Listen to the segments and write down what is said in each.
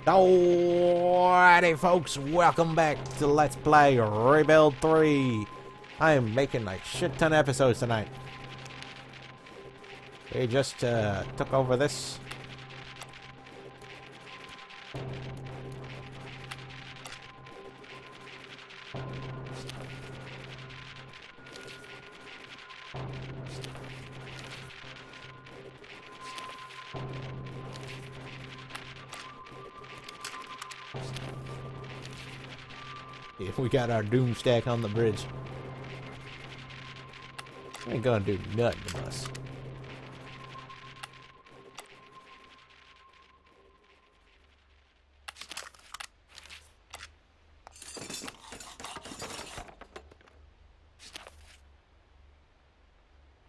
Alrighty folks, welcome back to Let's Play Rebuild 3. I am making a shit ton of episodes tonight. We just took over this. Yeah, we got our doom stack on the bridge. Ain't gonna do nothing to us.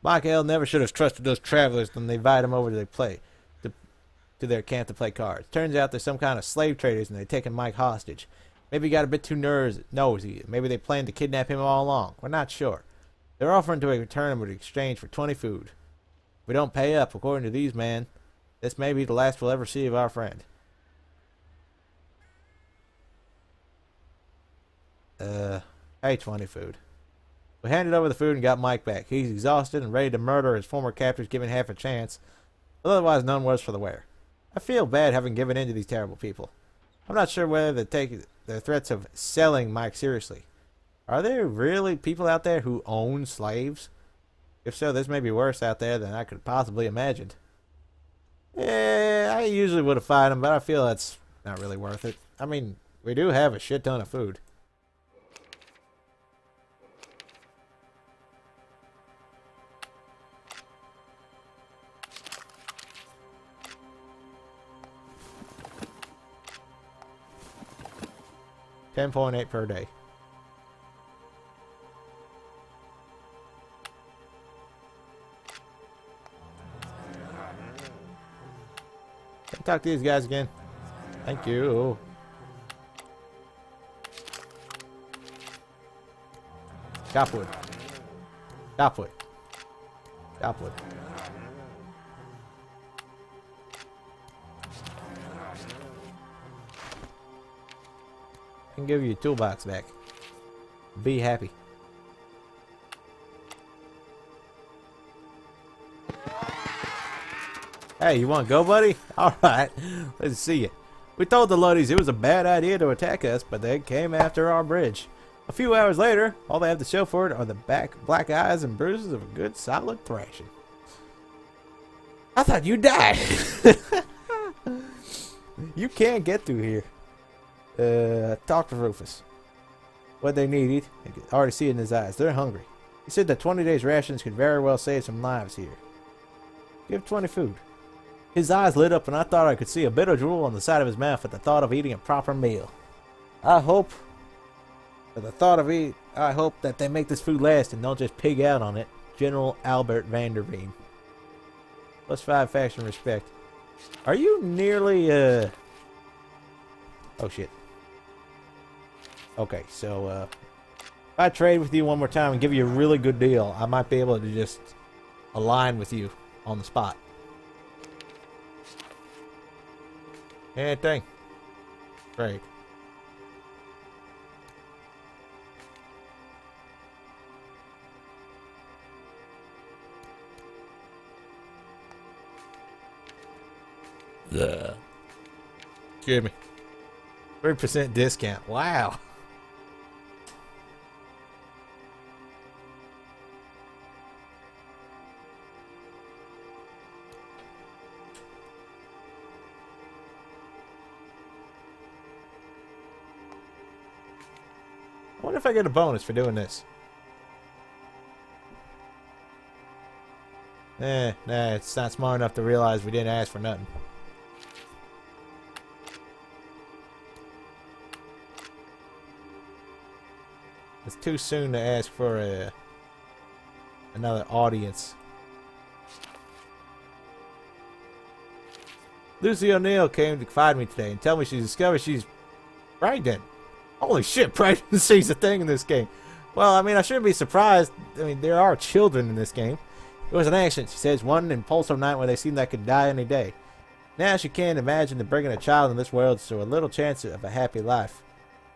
Michael never should have trusted those travelers when they invited him over to their camp to play cards. Turns out they're some kind of slave traders and they're taking Mike hostage. Maybe he got a bit too nosy. Maybe they planned to kidnap him all along. We're not sure. They're offering to return him in exchange for 20 food. If we don't pay up, according to these men, this may be the last we'll ever see of our friend. Hey, 20 food. We handed over the food and got Mike back. He's exhausted and ready to murder his former captors given half a chance, but otherwise none was for the wear. I feel bad having given in to these terrible people. I'm not sure whether they take their threats of selling Mike seriously. Are there really people out there who own slaves? If so, this may be worse out there than I could possibly imagine. Yeah, I usually would have fought him, but I feel that's not really worth it. I mean, we do have a shit ton of food. $10.8 per day. Can I talk to these guys again? Thank you. Chopwood. Chopwood. Chopwood. I can give you a toolbox back. Be happy. Hey, you want to go, buddy? Alright, let's see you. We told the Luddies it was a bad idea to attack us, but they came after our bridge. A few hours later, all they have to show for it are the black eyes and bruises of a good solid thrashing. I thought you died. You can't get through here. Talk to Rufus. What they need, I can already see it in his eyes. They're hungry. He said that 20 days rations could very well save some lives here. Give 20 food. His eyes lit up and I thought I could see a bit of drool on the side of his mouth at the thought of eating a proper meal. I hope that they make this food last and don't just pig out on it. General Albert Vanderveen. +5 faction respect. Are you nearly, Oh shit. Okay, so, if I trade with you one more time and give you a really good deal, I might be able to just align with you on the spot. Anything? Great. Excuse me. 3% discount. Wow. I wonder if I get a bonus for doing this. Nah, it's not smart enough to realize we didn't ask for nothing. It's too soon to ask for another audience. Lucy O'Neill came to find me today and tell me she discovered she's pregnant. Holy shit, pregnancy's a thing in this game. Well, I mean, I shouldn't be surprised. I mean, there are children in this game. It was an accident, she says, one impulsive night where they seemed like could die any day. Now she can't imagine that bringing a child in this world to a little chance of a happy life.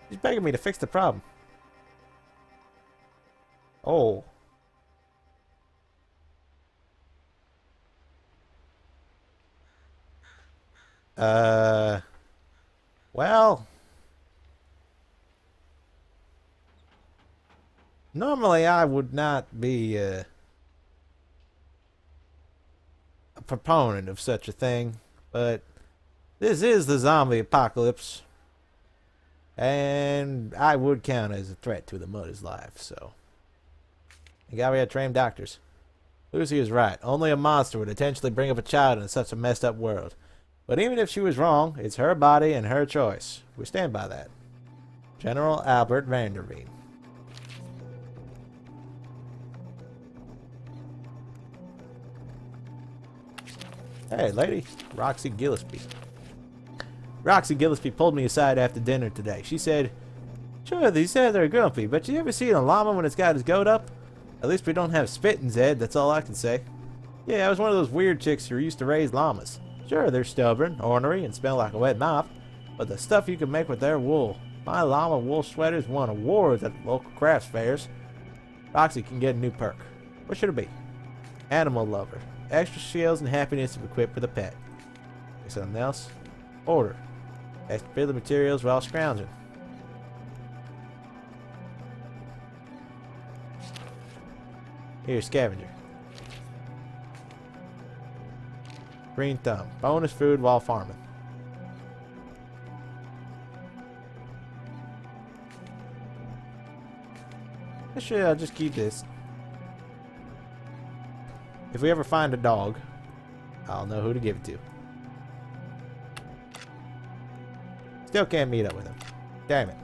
She's begging me to fix the problem. Oh. Well. Normally I would not be, a proponent of such a thing, but this is the zombie apocalypse, and I would count as a threat to the mother's life, so. Thank God we had trained doctors. Lucy is right. Only a monster would intentionally bring up a child in such a messed up world. But even if she was wrong, it's her body and her choice. We stand by that. General Albert Vanderveen. Hey, lady. Roxy Gillespie. Roxy Gillespie pulled me aside after dinner today. She said, "Sure, they said they're grumpy, but you ever seen a llama when it's got his goat up? At least we don't have spit in Zed, that's all I can say." Yeah, I was one of those weird chicks who used to raise llamas. Sure, they're stubborn, ornery, and smell like a wet mop, but the stuff you can make with their wool. My llama wool sweaters won awards at local crafts fairs. Roxy can get a new perk. What should it be? Animal lover. Extra skills and happiness if equipped with a pet. Something else? Order. Extra building materials while scrounging. Here's scavenger. Green thumb. Bonus food while farming. Actually, I'll just keep this. If we ever find a dog, I'll know who to give it to. Still can't meet up with him. Damn it.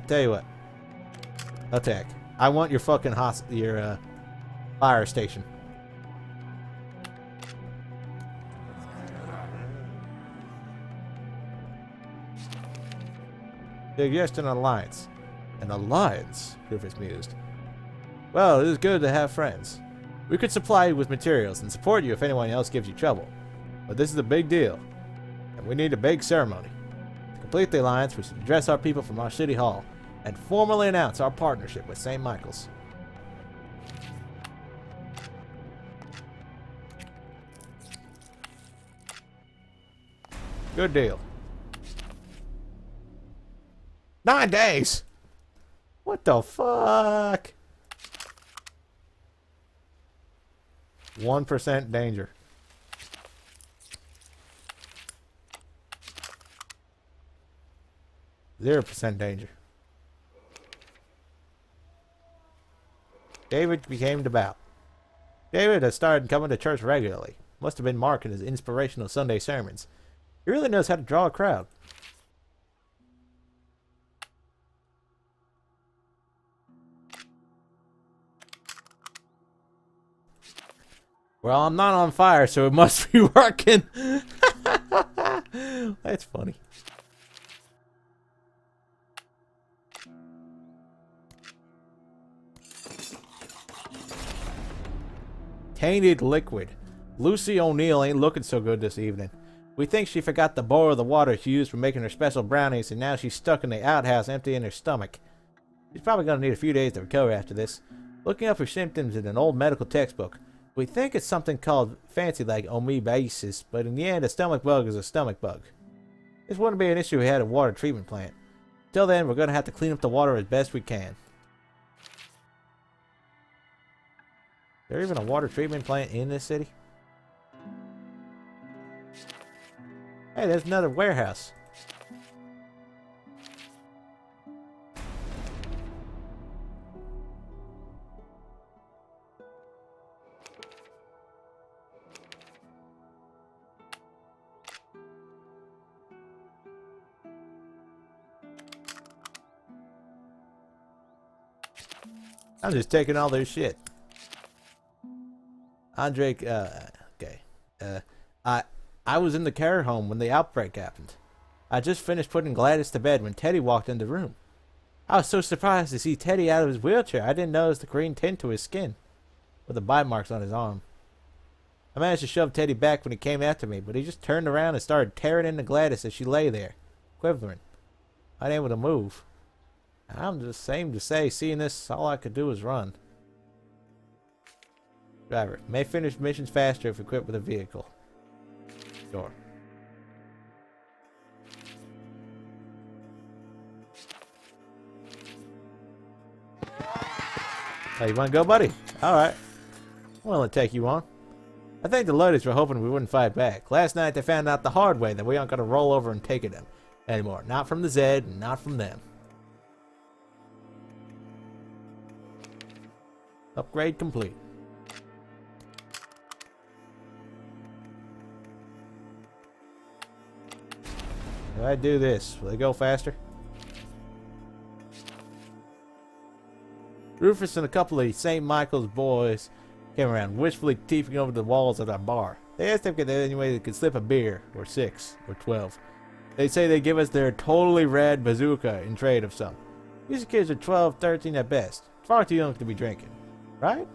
Tell you what. Attack. I want your fucking fire station. Suggest an alliance. An alliance? Griffiths mused. Well, it is good to have friends. We could supply you with materials and support you if anyone else gives you trouble. But this is a big deal. And we need a big ceremony. To complete the alliance, we should address our people from our city hall and formally announce our partnership with St. Michael's. Good deal. 9 days! What the fuck? 1% danger. %0 danger. David became devout. David has started coming to church regularly. Must have been Mark in his inspirational Sunday sermons. He really knows how to draw a crowd. Well, I'm not on fire, so it must be working. That's funny. Tainted liquid. Lucy O'Neill ain't looking so good this evening. We think she forgot to boil the water she used for making her special brownies, and now she's stuck in the outhouse empty in her stomach. She's probably going to need a few days to recover after this. Looking up her symptoms in an old medical textbook, we think it's something called fancy like amoebiasis, but in the end, a stomach bug is a stomach bug. This wouldn't be an issue if we had a water treatment plant. Till then, we're going to have to clean up the water as best we can. Is there even a water treatment plant in this city? Hey, there's another warehouse. I'm just taking all their shit. Andre, okay. I was in the care home when the outbreak happened. I just finished putting Gladys to bed when Teddy walked in the room. I was so surprised to see Teddy out of his wheelchair. I didn't notice the green tint to his skin, with the bite marks on his arm. I managed to shove Teddy back when he came after me, but he just turned around and started tearing into Gladys as she lay there, quivering, unable to move. I'm just ashamed to say, seeing this, all I could do was run. Driver, may finish missions faster if equipped with a vehicle. Sure. Oh, you want to go, buddy? Alright. I'm willing to take you on. I think the Luddites were hoping we wouldn't fight back. Last night they found out the hard way that we aren't going to roll over and take it them anymore. Not from the Zed, and not from them. Upgrade complete. If I do this, will they go faster? Rufus and a couple of St. Michael's boys came around, wishfully peeping over the walls of our bar. They asked if there was any way they could slip a beer, or 6, or 12. They say they'd give us their totally rad bazooka in trade of some. These kids are 12, 13 at best. Far too young to be drinking. Right?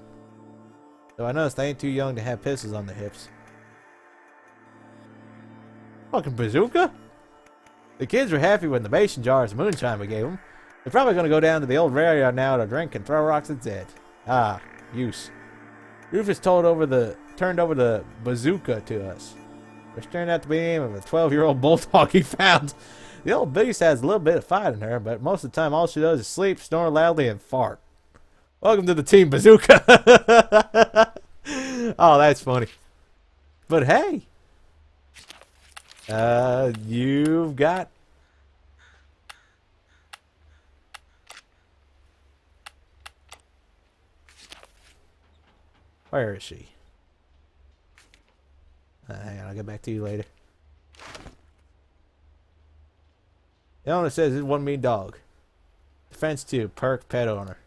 Though I noticed they ain't too young to have pistols on their hips. Fucking bazooka? The kids were happy when the mason jars of moonshine we gave them. They're probably going to go down to the old railroad now to drink and throw rocks at Zed. Ah, use. Rufus turned over the bazooka to us, which turned out to be the name of a 12-year-old bulldog he found. The old beast has a little bit of fight in her, but most of the time all she does is sleep, snore loudly, and fart. Welcome to the Team Bazooka. Oh, that's funny. But hey, you've got... Where is she? Hang on, I'll get back to you later. The owner says it's one mean dog. Defense 2, perk pet owner.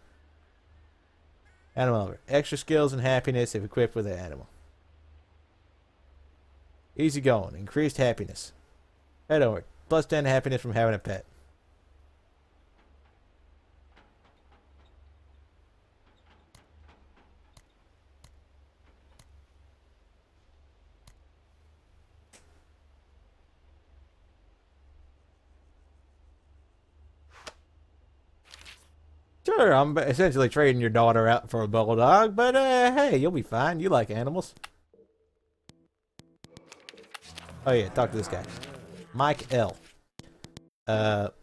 Animal owner. Extra skills and happiness if equipped with an animal. Easy going. Increased happiness. Pet owner. Plus 10 happiness from having a pet. Sure, I'm essentially trading your daughter out for a bulldog, but hey, you'll be fine. You like animals. Oh yeah, talk to this guy. Mike L.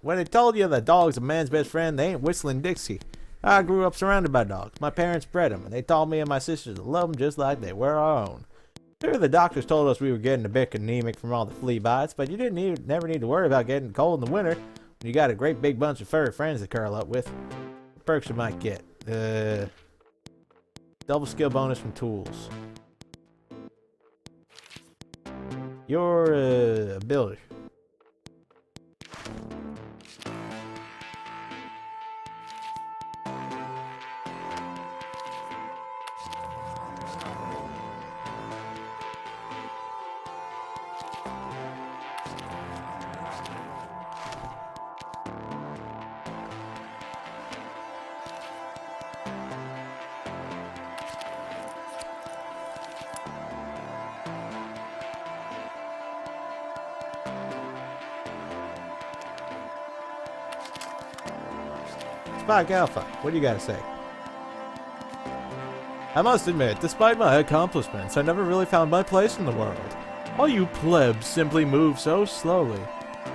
When they told you that dog's a man's best friend, they ain't whistling Dixie. I grew up surrounded by dogs. My parents bred them, and they taught me and my sisters to love them just like they were our own. Sure, the doctors told us we were getting a bit anemic from all the flea bites, but you never need to worry about getting cold in the winter when you got a great big bunch of furry friends to curl up with. Perks you might get. Double skill bonus from tools. Your ability. Spike Alpha, what do you gotta say? I must admit, despite my accomplishments, I never really found my place in the world. All you plebs simply move so slowly.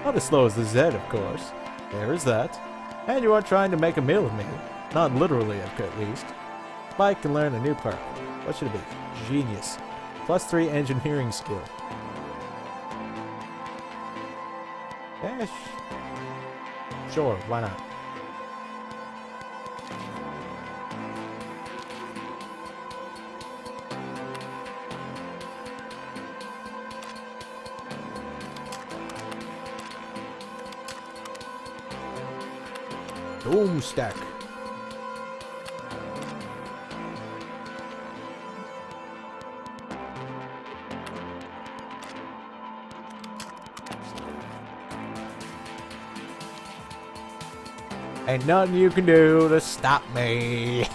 Not as slow as the Zed, of course. There is that. And you are trying to make a meal of me. Not literally, at least. Spike can learn a new perk. What should it be? Genius. Plus 3 engineering skill. Yeah, sure, why not? Boom stack. Ain't nothing you can do to stop me.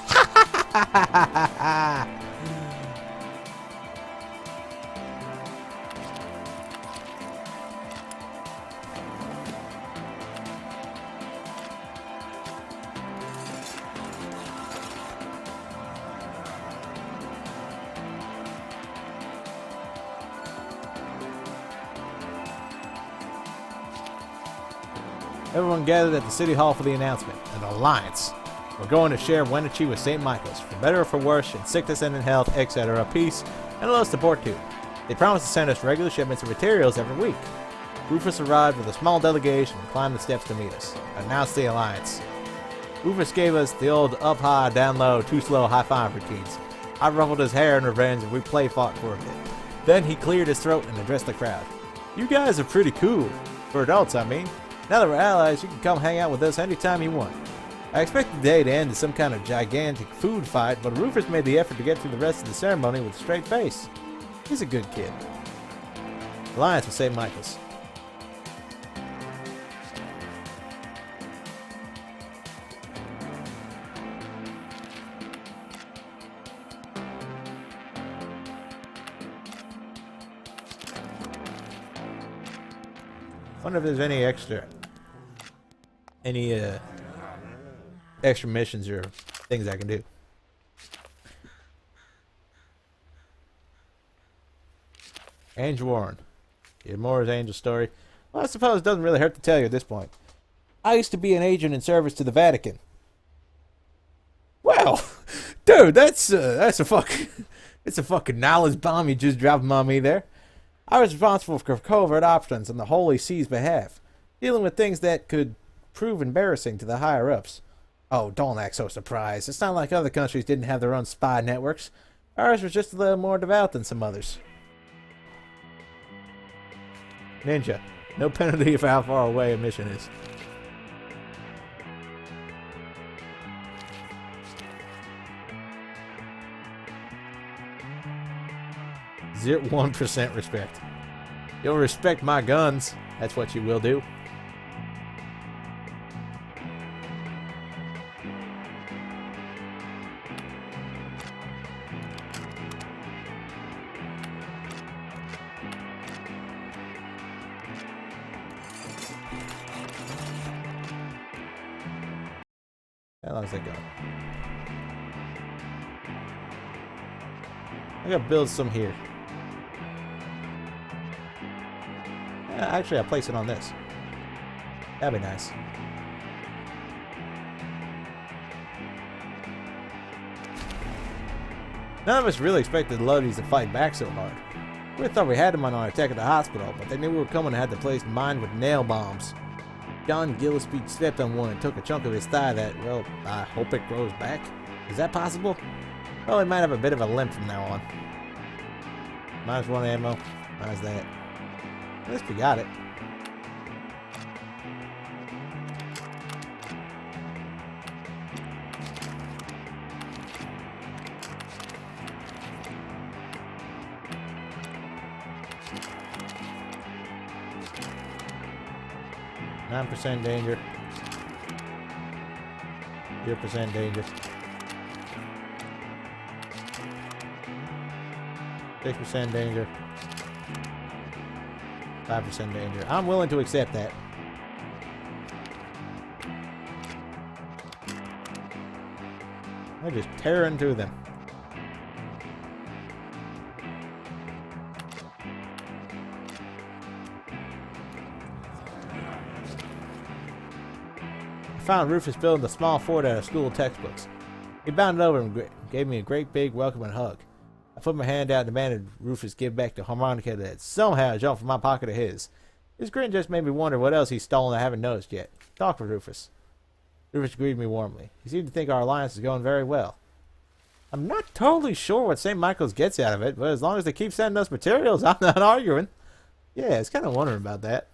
Everyone gathered at the city hall for the announcement. An alliance. We're going to share Wenatchee with St. Michael's, for better or for worse, in sickness and in health, etc. Peace, and a little support too. They promised to send us regular shipments of materials every week. Rufus arrived with a small delegation and climbed the steps to meet us. Announced the alliance. Rufus gave us the old up high, down low, too slow high five routines. I ruffled his hair in revenge and we play fought for a bit. Then he cleared his throat and addressed the crowd. You guys are pretty cool. For adults, I mean. Now that we're allies, you can come hang out with us anytime you want. I expected the day to end in some kind of gigantic food fight, but Rufus made the effort to get through the rest of the ceremony with a straight face. He's a good kid. Alliance with St. Michael's. Wonder if there's any extra missions or things I can do. Angel Warren. Moore's Angel story. Well, I suppose it doesn't really hurt to tell you at this point. I used to be an agent in service to the Vatican. Well, dude, that's a fucking knowledge bomb you just dropped on me there. I was responsible for covert operations on the Holy See's behalf, dealing with things that could prove embarrassing to the higher-ups. Oh, don't act so surprised. It's not like other countries didn't have their own spy networks. Ours was just a little more devout than some others. Ninja. No penalty for how far away a mission is. 1% respect. You'll respect my guns. That's what you will do. How long does that go? I gotta build some here. Actually, I'll place it on this. That'd be nice. None of us really expected the Lodies to fight back so hard. We thought we had them on our attack at the hospital, but they knew we were coming and had the place mined with nail bombs. John Gillespie stepped on one and took a chunk of his thigh that, well, I hope it grows back. Is that possible? Well, he might have a bit of a limp from now on. -1 ammo. How's that? At least we got it. %9 danger. 0% danger. 6% danger. 5% danger. I'm willing to accept that. I just tear into them. I found Rufus building a small fort out of school textbooks. He bounded over and gave me a great big welcoming hug. I put my hand out and demanded Rufus give back the harmonica that somehow jumped from my pocket to his. His grin just made me wonder what else he's stolen I haven't noticed yet. Talk with Rufus. Rufus greeted me warmly. He seemed to think our alliance is going very well. I'm not totally sure what St. Michael's gets out of it, but as long as they keep sending us materials, I'm not arguing. Yeah, I was kind of wondering about that.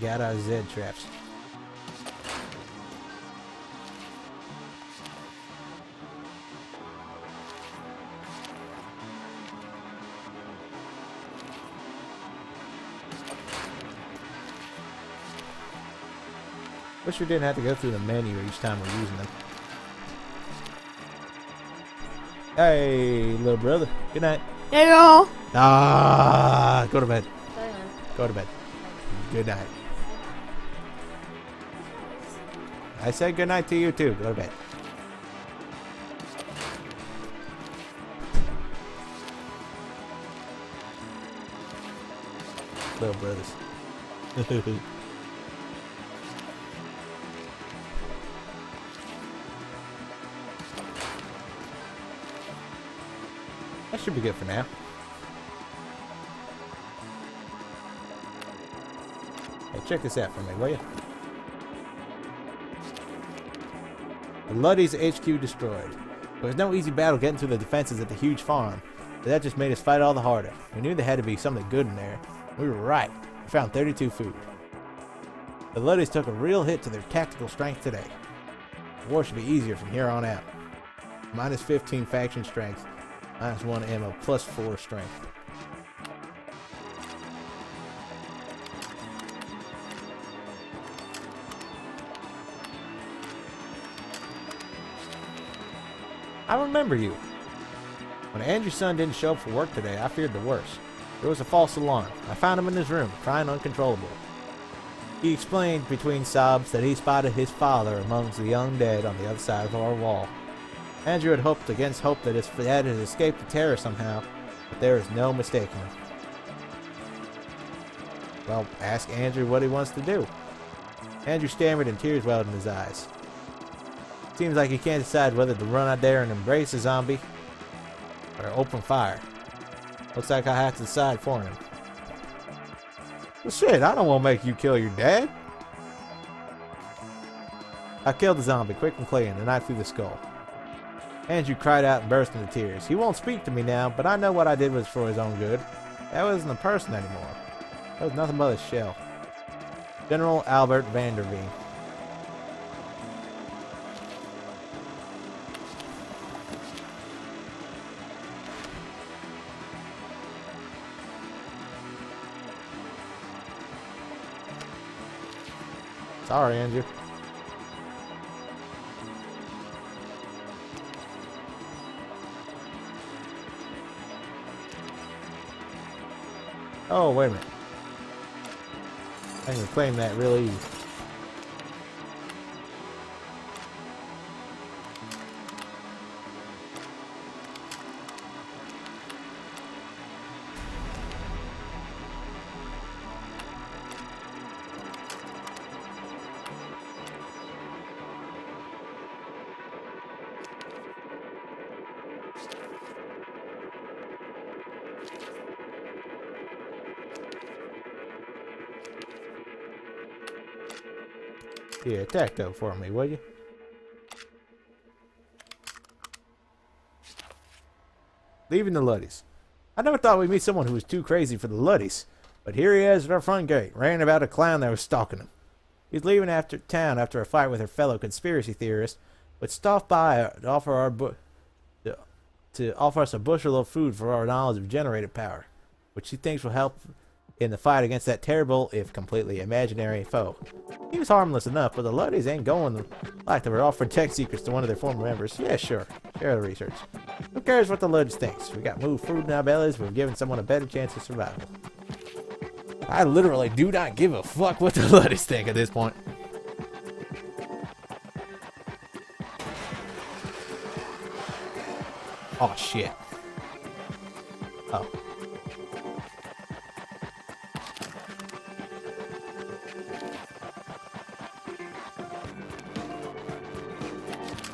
got our Z traps. Wish we didn't have to go through the menu each time we're using them. Hey, little brother. Good night. Hey, y'all. Ah, go to bed. Go to bed. Good night. I said good night to you too. Go to bed. Little brothers. That should be good for now. Hey, check this out for me, will you? The Luddies HQ destroyed. It was no easy battle getting through the defenses at the huge farm, but that just made us fight all the harder. We knew there had to be something good in there. We were right. We found 32 food. The Luddies took a real hit to their tactical strength today. The war should be easier from here on out. Minus 15 faction strength. Minus 1 ammo, plus 4 strength. I remember you. When Andrew's son didn't show up for work today, I feared the worst. There was a false alarm. I found him in his room, crying uncontrollably. He explained between sobs that he spotted his father amongst the young dead on the other side of our wall. Andrew had hoped against hope that his dad had escaped the terror somehow, but there is no mistaking him. Well, ask Andrew what he wants to do. Andrew stammered and tears welled in his eyes. Seems like he can't decide whether to run out there and embrace a zombie or open fire. Looks like I have to decide for him. Well, shit, I don't want to make you kill your dad. I killed the zombie quick and clean, a knife through the skull. Andrew cried out and burst into tears. He won't speak to me now, but I know what I did was for his own good. That wasn't a person anymore. That was nothing but a shell. General Albert Vanderveen. Sorry, Andrew. Oh, wait a minute. I can claim that real easy. Yeah, attack though for me, will you? Leaving the Luddies. I never thought we'd meet someone who was too crazy for the Luddies, but here he is at our front gate, ranting about a clown that was stalking him. He's leaving after town after a fight with her fellow conspiracy theorist, but stopped by to offer offer us a bushel of food for our knowledge of generated power, which he thinks will help in the fight against that terrible, if completely imaginary, foe. He was harmless enough, but the Luddies ain't going like they were offering tech secrets to one of their former members. Yeah, sure. Share the research. Who cares what the Luddies thinks? We got moved food in our bellies, we've given someone a better chance of survival. I literally do not give a fuck what the Luddies think at this point. Oh, shit. Oh.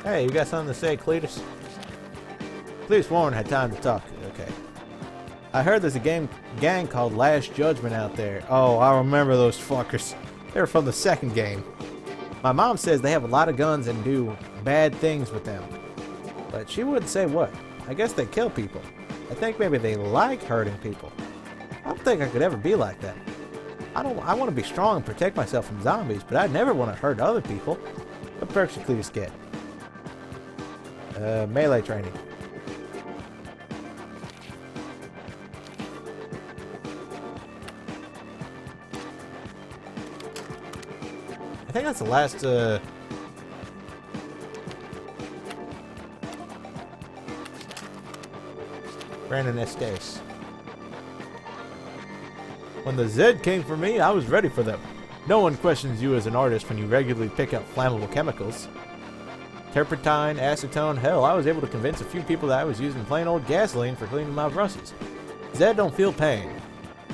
Hey, you got something to say, Cletus? Cletus Warren had time to talk. Okay. I heard there's a gang called Last Judgment out there. Oh, I remember those fuckers. They were from the second game. My mom says they have a lot of guns and do bad things with them. But she wouldn't say what. I guess they kill people. I think maybe they like hurting people. I don't think I could ever be like that. I want to be strong and protect myself from zombies, but I never want to hurt other people. What perks should Cletus get? Melee training. I think that's the last, Brandon Estes. When the Zed came for me, I was ready for them. No one questions you as an artist when you regularly pick up flammable chemicals. Turpentine, acetone, hell, I was able to convince a few people that I was using plain old gasoline for cleaning my brushes. Zed don't feel pain,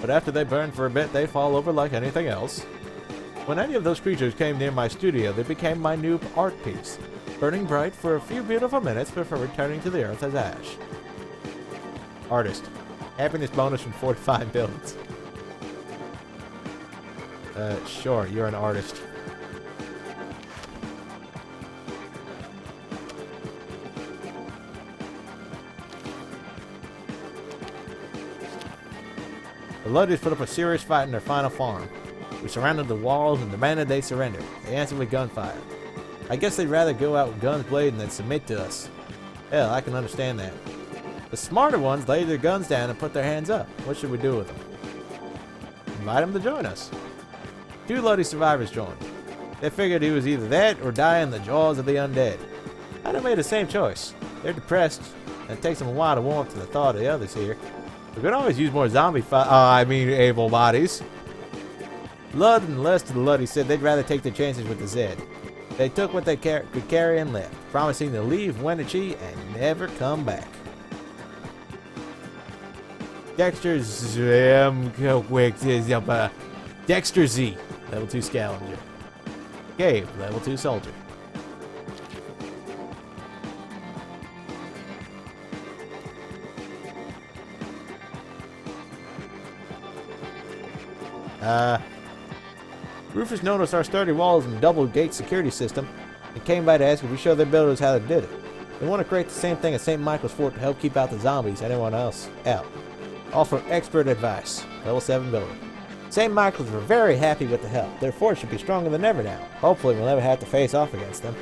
but after they burn for a bit, they fall over like anything else. When any of those creatures came near my studio, they became my new art piece, burning bright for a few beautiful minutes before returning to the earth as ash. Artist. Happiness bonus from 45 builds. Sure, you're an artist. The Luddites put up a serious fight in their final farm. We surrounded the walls and demanded they surrender. They answered with gunfire. I guess they'd rather go out with guns blazing than submit to us. Hell, I can understand that. The smarter ones laid their guns down and put their hands up. What should we do with them? Invite them to join us. 2 Luddy survivors joined. They figured he was either that or die in the jaws of the undead. I'd have made the same choice. They're depressed, and it takes them a while to warm up to the thought of the others here. We could always use more zombie able bodies. Lud and the rest of the Luddies said they'd rather take their chances with the Zed. They took what they could carry and left, promising to leave Wunder and never come back. Dexter Z, level 2 scavenger. Gabe, level 2 soldier. Rufus noticed our sturdy walls and double gate security system and came by to ask if we showed their builders how they did it. They want to create the same thing at St. Michael's Fort to help keep out the zombies and anyone else out. Offer expert advice. Level 7 builder. St. Michael's were very happy with the help. Their fort should be stronger than ever now. Hopefully we'll never have to face off against them.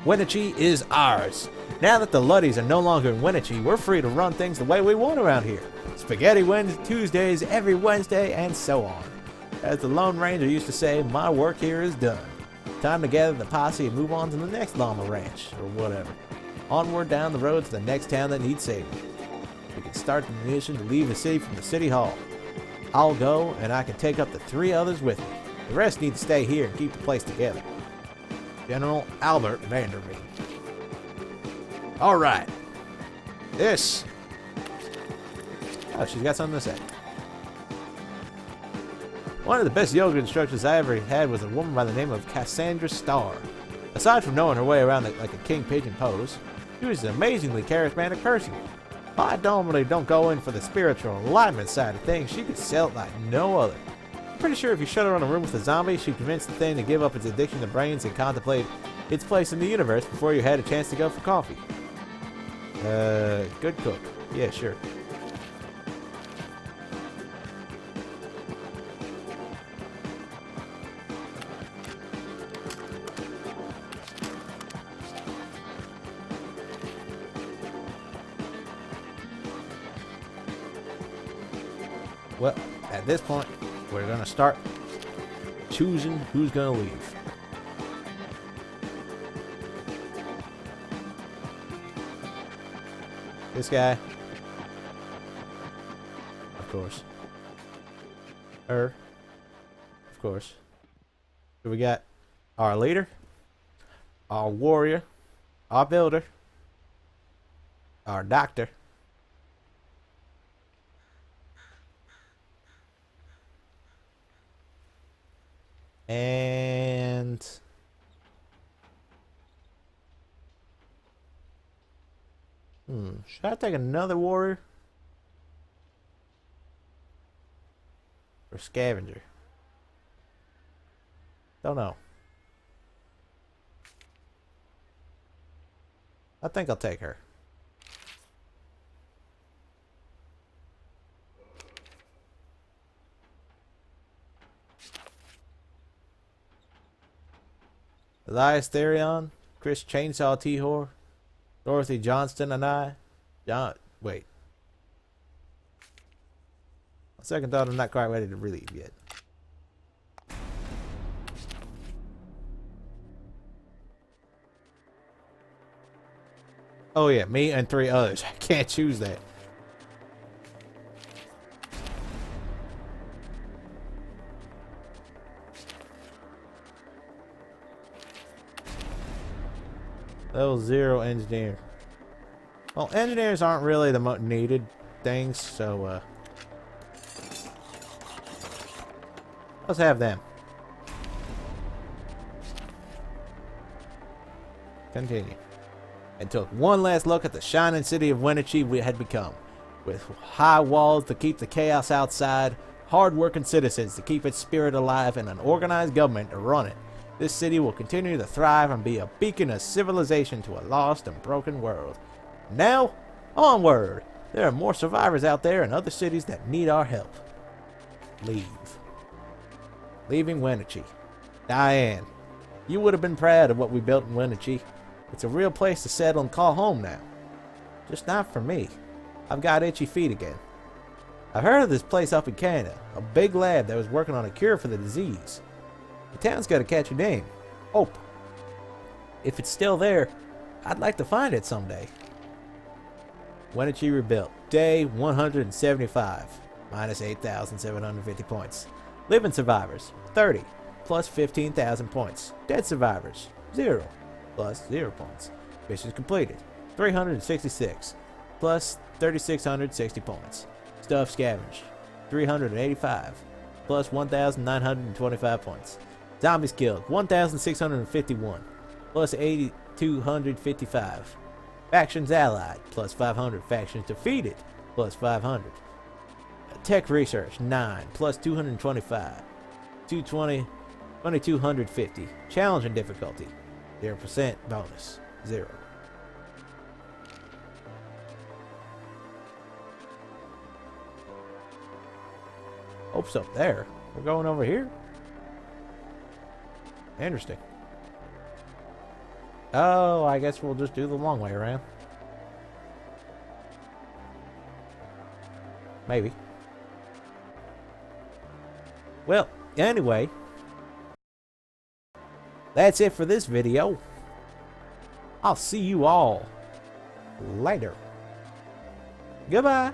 Wenatchee is ours. Now that the Luddies are no longer in Wenatchee, we're free to run things the way we want around here. Spaghetti Tuesdays every Wednesday and so on. As the Lone Ranger used to say, my work here is done. Time to gather the posse and move on to the next llama ranch, or whatever. Onward down the road to the next town that needs saving. We can start the mission to leave the city from the city hall. I'll go, and I can take up to 3 others with me. The rest need to stay here and keep the place together. General Albert Vandermeer. Alright. This. Oh, she's got something to say. One of the best yoga instructors I ever had was a woman by the name of Cassandra Starr. Aside from knowing her way around like a king pigeon pose, she was an amazingly charismatic person. While I normally don't go in for the spiritual enlightenment side of things, she could sell it like no other. I'm pretty sure if you shut her in a room with a zombie, she'd convince the thing to give up its addiction to brains and contemplate its place in the universe before you had a chance to go for coffee. Good cook. Yeah, sure. Well, at this point, we're going to start choosing who's going to leave. This guy. Of course. Her. Of course. So we got our leader, our warrior, our builder, our doctor, and should I take another warrior or scavenger? Don't know. I think I'll take her. Elias Therion, Chris Chainsaw T-Whore, Dorothy Johnston and I. Wait. On second thought, I'm not quite ready to relieve yet. Oh yeah, me and 3 others. I can't choose that. Level 0 engineer. Well, engineers aren't really the most needed things, so let's have them. Continue. And took one last look at the shining city of Wenatchee we had become, with high walls to keep the chaos outside, hard-working citizens to keep its spirit alive, and an organized government to run it. This city will continue to thrive and be a beacon of civilization to a lost and broken world. Now, onward! There are more survivors out there in other cities that need our help. Leave. Leaving Wenatchee. Diane, you would have been proud of what we built in Wenatchee. It's a real place to settle and call home now. Just not for me. I've got itchy feet again. I've heard of this place up in Canada, a big lab that was working on a cure for the disease. The town's got a catchy name, Hope. If it's still there, I'd like to find it someday. Wenatchee rebuilt. Day 175, minus 8,750 points. Living survivors, 30, plus 15,000 points. Dead survivors, 0, plus 0 points. Missions completed, 366, plus 3,660 points. Stuff scavenged, 385, plus 1,925 points. Zombies killed, 1,651, plus 8,255. Factions allied, plus 500. Factions defeated, plus 500. Tech research, 9, plus 225. 2,250. Challenging difficulty, 0% bonus, 0. Hope's up there. We're going over here? Interesting. Oh, I guess we'll just do the long way around. Maybe. Well, anyway, that's it for this video. I'll see you all later. Goodbye.